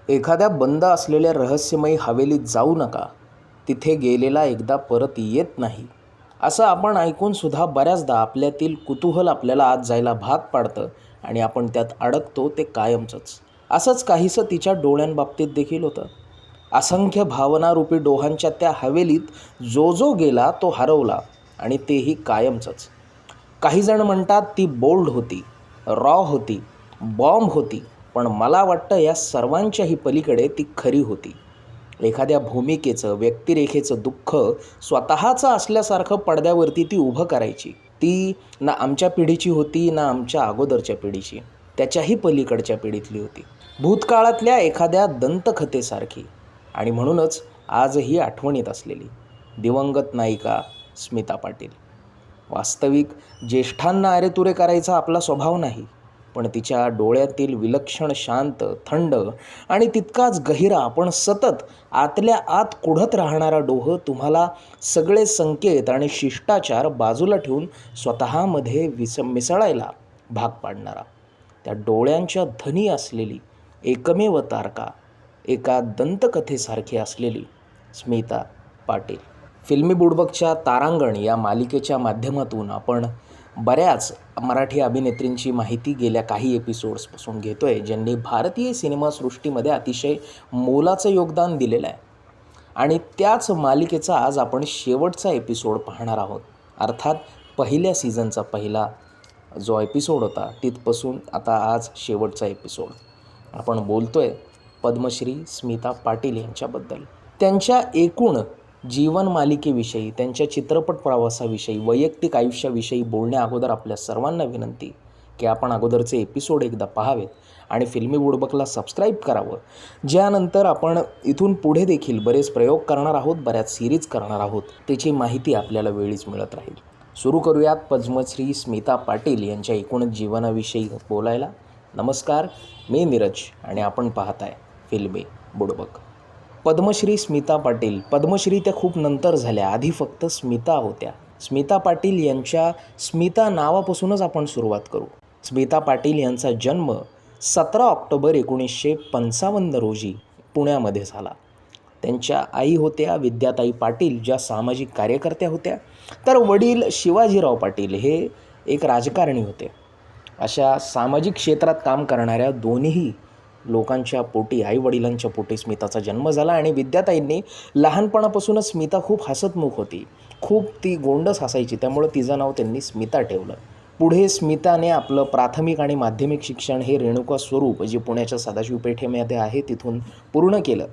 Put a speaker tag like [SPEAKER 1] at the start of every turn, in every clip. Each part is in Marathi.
[SPEAKER 1] एखाद्या बंद असलेल्या रहस्यमयी हवेलीत जाऊ नका, तिथे गेलेला एकदा परत येत नाही, असं आपण ऐकूनसुद्धा बऱ्याचदा आपल्यातील कुतूहल आपल्याला आत जायला भाग पाडतं आणि आपण त्यात अडकतो ते कायमचंच. असंच काहीसं तिच्या डोळ्यांबाबतीत देखील होतं. असंख्य भावनारूपी डोहांच्या त्या हवेलीत जो जो गेला तो हरवला, आणि तेही कायमचंच. काहीजण म्हणतात ती बोल्ड होती, रॉ होती, बॉम्ब होती, पण मला वाटतं या सर्वांच्याही पलीकडे ती खरी होती. एखाद्या भूमिकेचं, व्यक्तिरेखेचं दुःख स्वतःचं असल्यासारखं पडद्यावरती ती उभं करायची. ती ना आमच्या पिढीची होती, ना आमच्या अगोदरच्या पिढीची, त्याच्याही पलीकडच्या पिढीतली होती. भूतकाळातल्या एखाद्या दंतकथेसारखी. आणि म्हणूनच आजही आठवणीत असलेली दिवंगत नायिका स्मिता पाटील. वास्तविक ज्येष्ठांना अरेतुरे करायचा आपला स्वभाव नाही, पण तिच्या डोळ्यातील विलक्षण शांत, थंड आणि तितकाच गहिरा, पण सतत आतल्या आत कुढत राहणारा डोह तुम्हाला सगळे संकेत आणि शिष्टाचार बाजूला ठेवून स्वतःमध्ये मिसळायला भाग पाडणारा, त्या डोळ्यांच्या धनी असलेली एकमेव तारका, एका दंतकथेसारखी असलेली स्मिता पाटील. फिल्मी बुडबकच्या तारांगण या मालिकेच्या माध्यमातून आपण बऱ्याच मराठी अभिनेत्रींची माहिती गेल्या काही एपिसोड्सपासून घेतो आहे, ज्यांनी भारतीय सिनेमासृष्टीमध्ये अतिशय मोलाचं योगदान दिलेलं आहे. आणि त्याच मालिकेचा आज आपण शेवटचा एपिसोड पाहणार आहोत. अर्थात पहिल्या सीझनचा पहिला जो एपिसोड होता तिथपासून आता आज शेवटचा एपिसोड. आपण बोलतो आहे पद्मश्री स्मिता पाटील यांच्याबद्दल. त्यांच्या एकूण जीवन मालिकेविषयी, त्यांच्या चित्रपट प्रवासाविषयी, वैयक्तिक आयुष्याविषयी बोलण्या अगोदर आपल्या सर्वांना विनंती की आपण अगोदरचे एपिसोड एकदा पाहावेत आणि फिल्मी बुडबकला सबस्क्राईब करावं, ज्यानंतर आपण इथून पुढे देखील बरेच प्रयोग करणार आहोत, बऱ्याच सिरीज करणार आहोत, त्याची माहिती आपल्याला वेळीच मिळत राहील. सुरू करूयात पद्मश्री स्मिता पाटील यांच्या एकूण जीवनाविषयी बोलायला. नमस्कार, मी नीरज आणि आपण पाहताय फिल्मी बुडबक. पद्मश्री स्मिता पाटील. पद्मश्री त्या खूप नंतर झाल्या, आधी फक्त स्मिता होत्या. स्मिता पाटील यांच्या स्मिता नावापासूनच आपण सुरुवात करू. स्मिता पाटील यांचा जन्म 17 ऑक्टोबर 1955 रोजी पुण्यामध्ये झाला. त्यांच्या आई होत्या विद्याताई पाटील, ज्या सामाजिक कार्यकर्त्या होत्या, तर वडील शिवाजीराव पाटील हे एक राजकारणी होते. अशा सामाजिक क्षेत्रात काम करणाऱ्या दोन्ही लोकांच्या पोटी, आईवडिलांच्या पोटी स्मिताचा जन्म झाला. आणि विद्याताईंनी लहानपणापासूनच, स्मिता खूप हसतमुख होती, खूप ती गोंडस हसायची, त्यामुळं तिचं नाव त्यांनी स्मिता ठेवलं. पुढे स्मिताने आपलं प्राथमिक आणि माध्यमिक शिक्षण हे रेणुका स्वरूप, जे पुण्याच्या सदाशिव पेठेमध्ये आहे, तिथून पूर्ण केलं.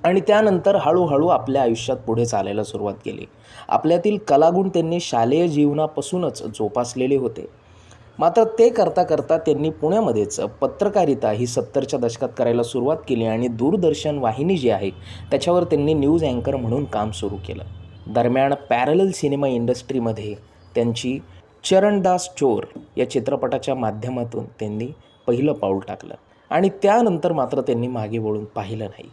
[SPEAKER 1] आणि त्यानंतर हळूहळू आपल्या आयुष्यात पुढे चालायला सुरुवात केली. आपल्यातील कलागुण त्यांनी शालेय जीवनापासूनच जोपासलेले होते. मात्र ते करता करता त्यांनी पुण्यामध्येच पत्रकारिता ही 70च्या दशकात करायला सुरुवात केली आणि दूरदर्शन वाहिनी जी आहे त्याच्यावर त्यांनी न्यूज अँकर म्हणून काम सुरू केलं. दरम्यान पॅरलल सिनेमा इंडस्ट्रीमध्ये त्यांची चरणदास चोर या चित्रपटाच्या माध्यमातून त्यांनी पहिलं पाऊल टाकलं आणि त्यानंतर मात्र त्यांनी मागे वळून पाहिलं नाही.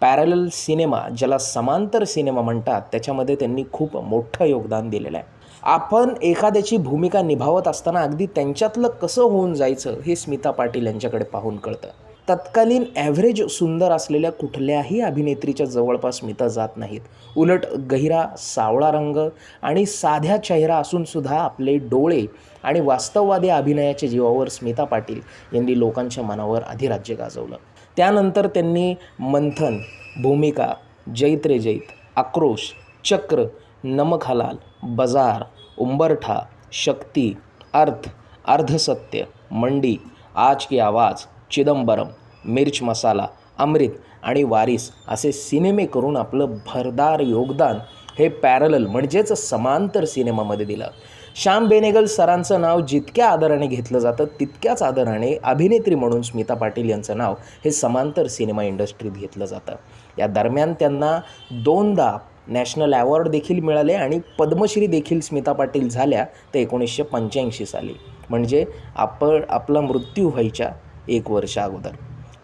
[SPEAKER 1] पॅरलल सिनेमा, ज्याला समांतर सिनेमा म्हणतात, त्याच्यामध्ये त्यांनी खूप मोठं योगदान दिलेलं आहे. आपण एखाद्याची भूमिका निभावत असताना अगदी त्यांच्यातलं कसं होऊन जायचं हे स्मिता पाटील यांच्याकडे पाहून कळतं. तत्कालीन ॲव्हरेज सुंदर असलेल्या कुठल्याही अभिनेत्रीच्या जवळपास स्मिता जात नाहीत. उलट गहिरा सावळा रंग आणि साध्या चेहरा असूनसुद्धा आपले डोळे आणि वास्तववादी अभिनयाच्या जीवावर स्मिता पाटील यांनी लोकांच्या मनावर अधिराज्य गाजवलं. त्यानंतर त्यांनी मंथन, भूमिका, जैत रे जैत, आक्रोश, चक्र, नमक हलाल, बाजार, उंबरठा, शक्ती, अर्थ, अर्धसत्य, मंडी, आज की आवाज, चिदंबरम, मिर्च मसाला, अमृत आणि वारिस असे सिनेमे करून आपलं भरदार योगदान हे पॅरलल म्हणजेच समांतर सिनेमामध्ये दिलं. श्याम बेनेगल सरांचं नाव जितक्या आदराने घेतलं जातं, तितक्याच आदराने अभिनेत्री म्हणून स्मिता पाटील यांचं नाव हे समांतर सिनेमा इंडस्ट्रीत घेतलं जातं. या दरम्यान त्यांना 2दा नॅशनल अवॉर्ड देखील मिळाले आणि पद्मश्री देखील स्मिता पाटील झाल्या ते 1985 साली, म्हणजे आपला मृत्यू व्हायच्या 1 वर्ष अगोदर.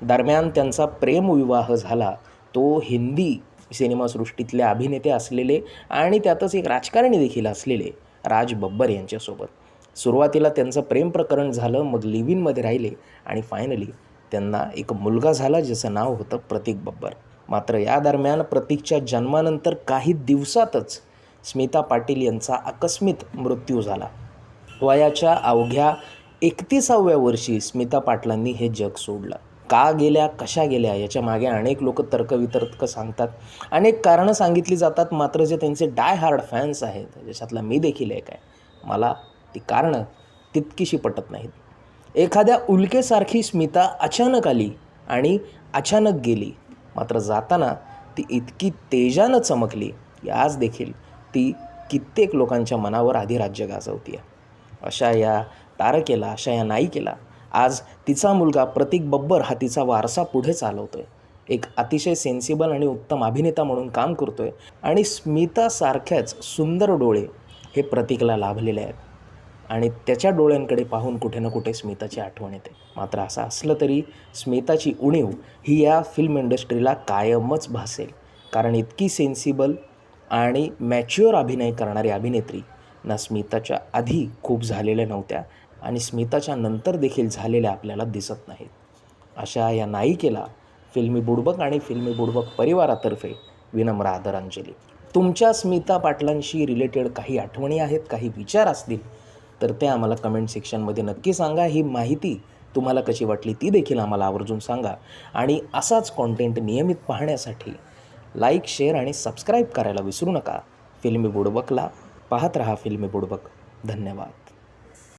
[SPEAKER 1] दरम्यान त्यांचा प्रेमविवाह झाला, तो हिंदी सिनेमासृष्टीतले अभिनेते असलेले आणि त्यातच एक राजकारणी देखील असलेले राज बब्बर यांच्यासोबत. सुरुवातीला त्यांचं प्रेम प्रकरण झालं, मग लिव्ह इनमध्ये राहिले आणि फायनली त्यांना एक मुलगा झाला ज्याचं नाव होतं प्रतीक बब्बर. मात्र या दरम्यान प्रतीकच्या जन्मानंतर काही दिवसातच स्मिता पाटील यांचा आकस्मित मृत्यू झाला. वयाच्या अवघ्या 31व्या वर्षी स्मिता पाटलांनी हे जग सोडलं. का गेल्या, कशा गेल्या याच्या मागे अनेक लोक तर्कवितर्क सांगतात, अनेक कारणं सांगितली जातात. मात्र जे त्यांचे डाय हार्ड फॅन्स आहेत, ज्याच्यातला मी देखील एक आहे, मला ती कारणं तितकीशी पटत नाहीत. एखाद्या उल्केसारखी स्मिता अचानक आली आणि अचानक गेली. मात्र जाताना ती इतकी तेजानं चमकली की आज देखील ती कित्येक लोकांच्या मनावर अधिराज्य गाजवते आहे. अशा या तारकेला, अशा या नायिकेला आज तिचा मुलगा प्रतीक बब्बर हा तिचा वारसा पुढे चालवतो आहे. एक अतिशय सेन्सिबल आणि उत्तम अभिनेता म्हणून काम करतो आहे आणि स्मितासारख्याच सुंदर डोळे हे प्रतीकला लाभलेले आहेत आणि त्याच्या डोळ्यांकडे पाहून कुठे ना कुठे स्मिताची आठवण येते. मात्र असं असलं तरी स्मिताची उणीव ही या फिल्म इंडस्ट्रीला कायमच भासेल. कारण इतकी सेन्सिबल आणि मॅच्युअर अभिनय करणारी अभिनेत्री ना स्मिताच्या आधी खूप झालेल्या नव्हत्या आणि स्मिताच्या नंतर देखील झालेल्या आपल्याला दिसत नाहीत. अशा या नायिकेला फिल्मी बुडबक आणि फिल्मी बुडबक परिवारातर्फे विनम्र आदरांजली. तुमच्या स्मिता पाटलांशी रिलेटेड काही आठवणी आहेत, काही विचार असतील तर ते आम्हाला कमेंट सेक्शनमध्ये नक्की सांगा. ही माहिती तुम्हाला कशी वाटली ती देखील आम्हाला आवर्जून सांगा. आणि असाच कॉन्टेंट नियमित पाहण्यासाठी लाईक, शेअर आणि सबस्क्राईब करायला विसरू नका. फिल्मी बुडबकला पाहत रहा. फिल्मी बुडबक. धन्यवाद.